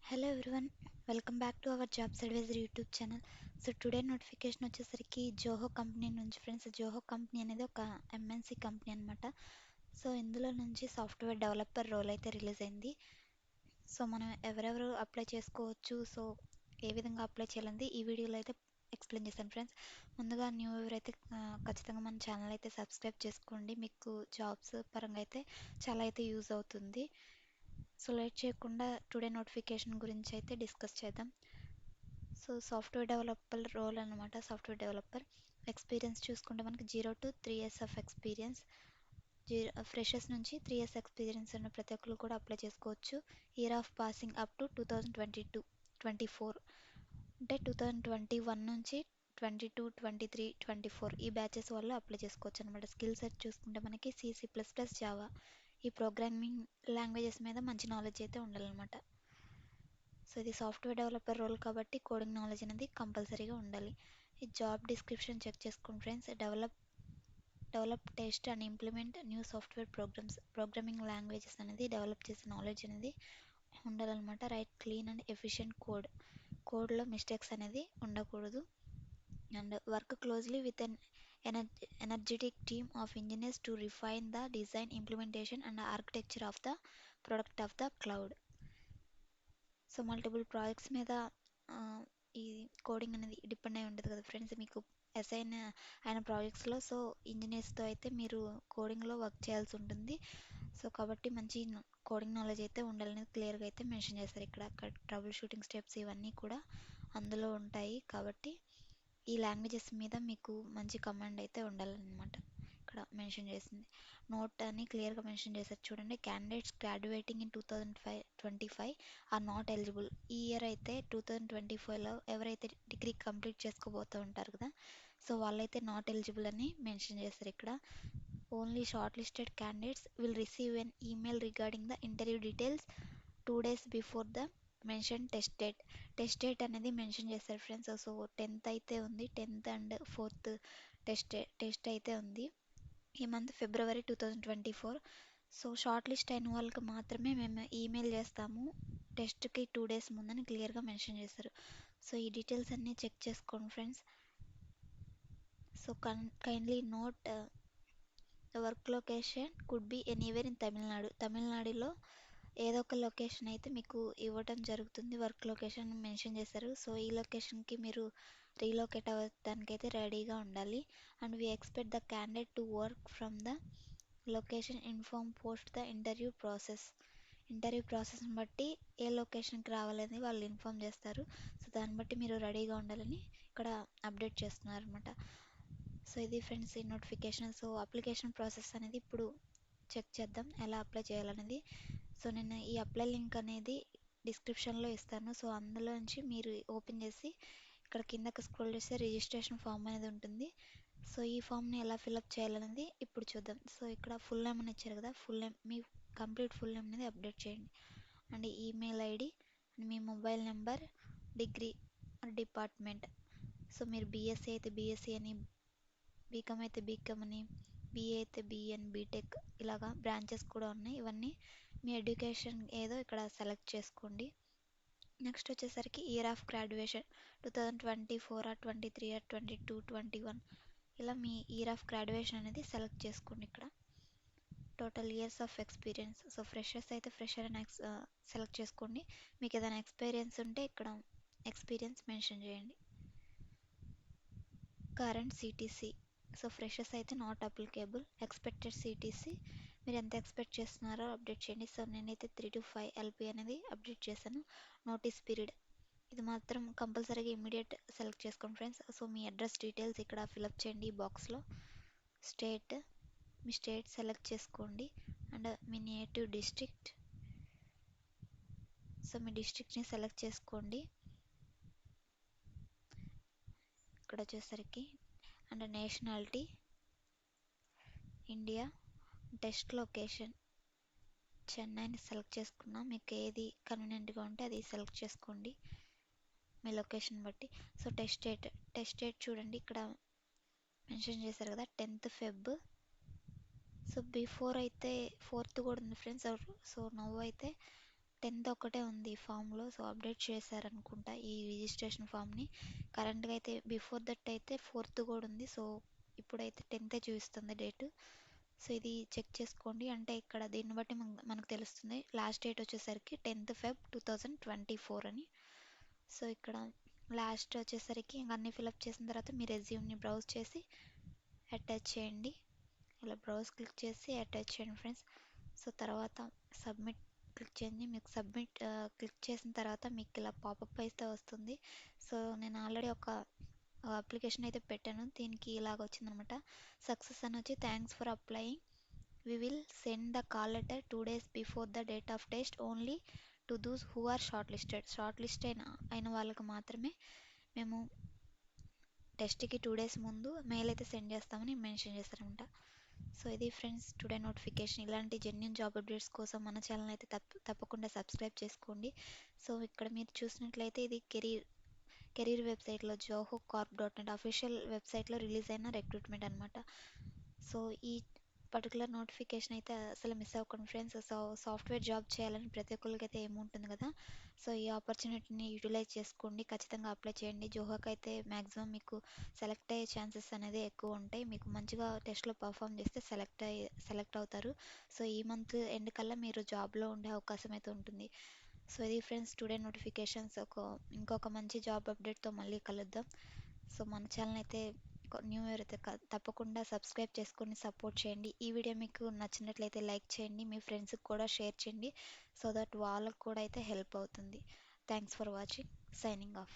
Hello everyone, welcome back to our Jobs Advisor YouTube channel. So today notification వచ్చేసరికి Zoho company నుంచి friends. Zoho company అనేది ఒక MNC company అనమాట. So ఇందులో నుంచి సాఫ్ట్వేర్ డెవలపర్ రోల్ అయితే రిలీజ్ అయింది. సో మనం ఎవరెవరు అప్లై చేసుకోవచ్చు, సో ఏ విధంగా అప్లై చేయాలని ఈ వీడియోలో అయితే ఎక్స్ప్లెయిన్ చేశాను ఫ్రెండ్స్. ముందుగా న్యూ ఎవరైతే ఖచ్చితంగా మన ఛానల్ అయితే సబ్స్క్రైబ్ చేసుకోండి. మీకు జాబ్స్ పరంగా అయితే చాలా అయితే యూజ్ అవుతుంది. సో లేట్ చేయకుండా టుడే నోటిఫికేషన్ గురించి అయితే డిస్కస్ చేద్దాం. సో సాఫ్ట్వేర్ డెవలపర్ రోల్ అనమాట. సాఫ్ట్వేర్ డెవలపర్ ఎక్స్పీరియన్స్ చూసుకుంటే మనకి 0 to 3 years of experience. Freshers నుంచి 3 years ఎక్స్పీరియన్స్ ఉన్న ప్రతి ఒక్కరు కూడా అప్లై చేసుకోవచ్చు. Year of passing up to 2022-24, అంటే 2021 నుంచి 22-23-24 ఈ బ్యాచెస్ వాళ్ళు అప్లై చేసుకోవచ్చు అనమాట. స్కిల్ సెట్ చూసుకుంటే మనకి C++, జావా ఈ ప్రోగ్రామింగ్ లాంగ్వేజెస్ మీద మంచి నాలెడ్జ్ అయితే ఉండాలన్నమాట. సో ఇది సాఫ్ట్వేర్ డెవలపర్ రోల్ కాబట్టి కోడింగ్ నాలెడ్జ్ అనేది కంపల్సరీగా ఉండాలి. ఈ జాబ్ డిస్క్రిప్షన్ చెక్ చేసుకోండి friends. Develop test and implement new software programming languages అనేది డెవలప్ చేసే నాలెడ్జ్ అనేది ఉండాలన్నమాట. రైట్ క్లీన్ అండ్ ఎఫిషియెంట్ కోడ్లో మిస్టేక్స్ అనేది ఉండకూడదు. And work closely with an energetic team of engineers to refine the design, implementation and architecture of the product of the cloud. So multiple projects మీద ఈ coding అనేది depend అయి ఉంటుంది కదా friends. మీకు అసైన్ అయిన ప్రాజెక్ట్స్లో సో ఇంజనీర్స్తో అయితే మీరు కోడింగ్లో వర్క్ చేయాల్సి ఉంటుంది. సో కాబట్టి మంచి కోడింగ్ నాలెడ్జ్ అయితే ఉండాలనేది క్లియర్గా అయితే మెన్షన్ చేస్తారు ఇక్కడ. ట్రబుల్ షూటింగ్ స్టెప్స్ ఇవన్నీ కూడా అందులో ఉంటాయి కాబట్టి ఈ లాంగ్వేజెస్ మీద మీకు మంచి కమాండ్ అయితే ఉండాలన్నమాట. ఇక్కడ మెన్షన్ చేసింది నోట్ అని క్లియర్గా మెన్షన్ చేశారు చూడండి. Candidates graduating in 2025 are not eligible. ఈ ఇయర్ అయితే 2025లో ఎవరైతే డిగ్రీ కంప్లీట్ చేసుకోబోతూ ఉంటారు కదా, సో వాళ్ళైతే నాట్ ఎలిజిబుల్ అని మెన్షన్ చేస్తారు ఇక్కడ. Only shortlisted candidates will receive an email regarding the interview details 2 days before the mention test date అనేది మెన్షన్ చేస్తారు ఫ్రెండ్స్. సో 10th అయితే ఉంది, 10th అండ్ 4th టెస్ట్ అయితే ఉంది ఈ మంత్ ఫిబ్రవరి 2024. సో షార్ట్ లిస్ట్ అయిన వాళ్ళకి మాత్రమే మేము ఈమెయిల్ చేస్తాము టెస్ట్కి 2 days ముందని క్లియర్గా మెన్షన్ చేస్తారు. సో ఈ డీటెయిల్స్ అన్నీ చెక్ చేసుకోండి friends. So kindly note the work location could be anywhere in తమిళనాడులో ఏదో ఒక లొకేషన్ అయితే మీకు ఇవ్వటం జరుగుతుంది. వర్క్ లొకేషన్ మెన్షన్ చేశారు. సో ఈ లొకేషన్కి మీరు రీలొకేట్ అవ్వడానికి అయితే రెడీగా ఉండాలి. And we expect the candidate to work from the location inform post the interview ప్రాసెస్ని బట్టి ఏ లొకేషన్కి రావాలని వాళ్ళు ఇన్ఫార్మ్ చేస్తారు. సో దాన్ని బట్టి మీరు రెడీగా ఉండాలని ఇక్కడ అప్డేట్ చేస్తున్నారు అనమాట. సో ఇది ఫ్రెండ్స్ ఈ నోటిఫికేషన్. సో అప్లికేషన్ ప్రాసెస్ అనేది ఇప్పుడు చెక్ చేద్దాం ఎలా అప్లై చేయాలనేది. సో నేను ఈ అప్లై లింక్ అనేది డిస్క్రిప్షన్లో ఇస్తాను. సో అందులో నుంచి మీరు ఓపెన్ చేసి ఇక్కడ కిందకి స్క్రోల్ చేస్తే రిజిస్ట్రేషన్ ఫామ్ అనేది ఉంటుంది. సో ఈ ఫామ్ని ఎలా ఫిల్అప్ చేయాలనేది ఇప్పుడు చూద్దాం. సో ఇక్కడ ఫుల్ నేమ్ అని ఇచ్చారు కదా, ఫుల్ నేమ్ మీ కంప్లీట్ ఫుల్ నేమ్ అనేది అప్డేట్ చేయండి. And email ID, me mobile number, degree department. So మీరు బీఎస్సీ అయితే బీఎస్సీ అని, బీకామ్ అయితే బీకామ్ అని, బీఏ అయితే బీఏ అని, బీటెక్ ఇలాగా బ్రాంచెస్ కూడా ఉన్నాయి. ఇవన్నీ మీ ఎడ్యుకేషన్ ఏదో ఇక్కడ సెలెక్ట్ చేసుకోండి. నెక్స్ట్ వచ్చేసరికి year of graduation 2024 or 23 or 22, 21 ఇలా మీ ఇయర్ ఆఫ్ గ్రాడ్యుయేషన్ అనేది సెలెక్ట్ చేసుకోండి. ఇక్కడ total years of experience. So freshers అయితే ఫ్రెషర్ అని సెలెక్ట్ చేసుకోండి. మీకు ఏదైనా ఎక్స్పీరియన్స్ ఉంటే ఇక్కడ ఎక్స్పీరియన్స్ మెన్షన్ చేయండి. Current CTC. సో ఫ్రెషర్స్ అయితే నాట్ అప్లికేబుల్. ఎక్స్పెక్టెడ్ సిటీసీ మీరు ఎంత ఎక్స్పెక్ట్ చేస్తున్నారో అప్డేట్ చేయండి. సో నేనైతే 3 to 5 LP అనేది అప్డేట్ చేశాను. నోటీస్ పీరియడ్ ఇది మాత్రం కంపల్సరీగా ఇమీడియట్ సెలెక్ట్ చేసుకోండి ఫ్రెండ్స్. సో మీ అడ్రస్ డీటెయిల్స్ ఇక్కడ ఫిలప్ చేయండి ఈ బాక్స్లో. మీ స్టేట్ సెలెక్ట్ చేసుకోండి. అండ్ మీ నేటివ్ డిస్ట్రిక్ట్. సో మీ డిస్ట్రిక్ట్ని సెలెక్ట్ చేసుకోండి ఇక్కడ వచ్చేసరికి. And nationality India. Test location చెన్నైని సెలెక్ట్ చేసుకున్నాం. మీకు ఏది కన్వీనియంట్గా ఉంటే అది సెలెక్ట్ చేసుకోండి మీ లొకేషన్ బట్టి. సో టెస్ట్ డేట్ చూడండి ఇక్కడ మెన్షన్ చేశారు కదా 10th Feb. సో బిఫోర్ అయితే 4th కూడా ఉంది ఫ్రెండ్స్. సో నవ్వు అయితే 10th ఒక్కటే ఉంది ఫామ్లో. సో అప్డేట్ చేశారనుకుంటా ఈ రిజిస్ట్రేషన్ ఫామ్ని. కరెంట్గా అయితే బిఫోర్ దట్ అయితే 4th కూడా ఉంది. సో ఇప్పుడైతే 10th చూపిస్తుంది డేట్. సో ఇది చెక్ చేసుకోండి. అంటే ఇక్కడ దీన్ని బట్టి మనకు తెలుస్తుంది లాస్ట్ డేట్ వచ్చేసరికి 10th Feb 2024 అని. సో ఇక్కడ లాస్ట్ వచ్చేసరికి ఇంక అన్నీ ఫిలప్ చేసిన తర్వాత మీ రెజ్యూమ్ని బ్రౌజ్ చేసి అటాచ్ చేయండి. ఇలా బ్రౌజ్ క్లిక్ చేసి అటాచ్ చేయండి ఫ్రెండ్స్. సో తర్వాత సబ్మిట్ క్లిక్ చేయండి. మీకు సబ్మిట్ క్లిక్ చేసిన తర్వాత మీకు ఇలా పాపప్ అయితే వస్తుంది. సో నేను ఆల్రెడీ ఒక అప్లికేషన్ అయితే పెట్టాను. దీనికి ఇలాగ వచ్చిందనమాట. సక్సెస్ అని వచ్చి thanks for applying, we will send the call letter 2 days before the date of test only to those who are shortlisted. Shortlist అయిన వాళ్ళకి మాత్రమే మేము టెస్ట్కి 2 days ముందు మెయిల్ అయితే సెండ్ చేస్తామని మెన్షన్ చేస్తారనమాట. సో ఇది ఫ్రెండ్స్ టుడే నోటిఫికేషన్. ఇలాంటి జెన్యున్ జాబ్ అప్డేట్స్ కోసం మన ఛానల్ అయితే తప్పకుండా సబ్స్క్రైబ్ చేసుకోండి. సో ఇక్కడ మీరు చూసినట్లయితే ఇది కెరీర్ వెబ్సైట్లో johocorp.net అఫీషియల్ వెబ్సైట్లో రిలీజ్ అయిన రిక్రూట్మెంట్ అనమాట. సో ఈ పర్టికులర్ నోటిఫికేషన్ అయితే అసలు మిస్ అవ్వకండి ఫ్రెండ్స్. సో సాఫ్ట్వేర్ జాబ్ చేయాలని ప్రతి ఒక్కరికి అయితే ఏముంటుంది కదా. సో ఈ ఆపర్చునిటీని యూటిలైజ్ చేసుకోండి. ఖచ్చితంగా అప్లై చేయండి. జోహాకి అయితే మ్యాక్సిమం మీకు సెలెక్ట్ అయ్యే ఛాన్సెస్ అనేది ఎక్కువ ఉంటాయి. మీకు మంచిగా టెస్ట్లో పర్ఫామ్ చేస్తే సెలెక్ట్ అవుతారు. సో ఈ మంత్ ఎండ్ కల్లా మీరు జాబ్లో ఉండే అవకాశం అయితే ఉంటుంది. సో ఇది ఫ్రెండ్స్ టుడే నోటిఫికేషన్స్. ఇంకొక మంచి జాబ్ అప్డేట్తో మళ్ళీ కలుద్దాం. సో మన ఛానల్ అయితే న్యూ ఇయర్ అయితే తప్పకుండా సబ్స్క్రైబ్ చేసుకొని సపోర్ట్ చేయండి. ఈ వీడియో మీకు నచ్చినట్లయితే లైక్ చేయండి. మీ ఫ్రెండ్స్కి కూడా షేర్ చేయండి. సో దట్ వాళ్ళకు కూడా అయితే హెల్ప్ అవుతుంది. Thanks for watching. Signing off.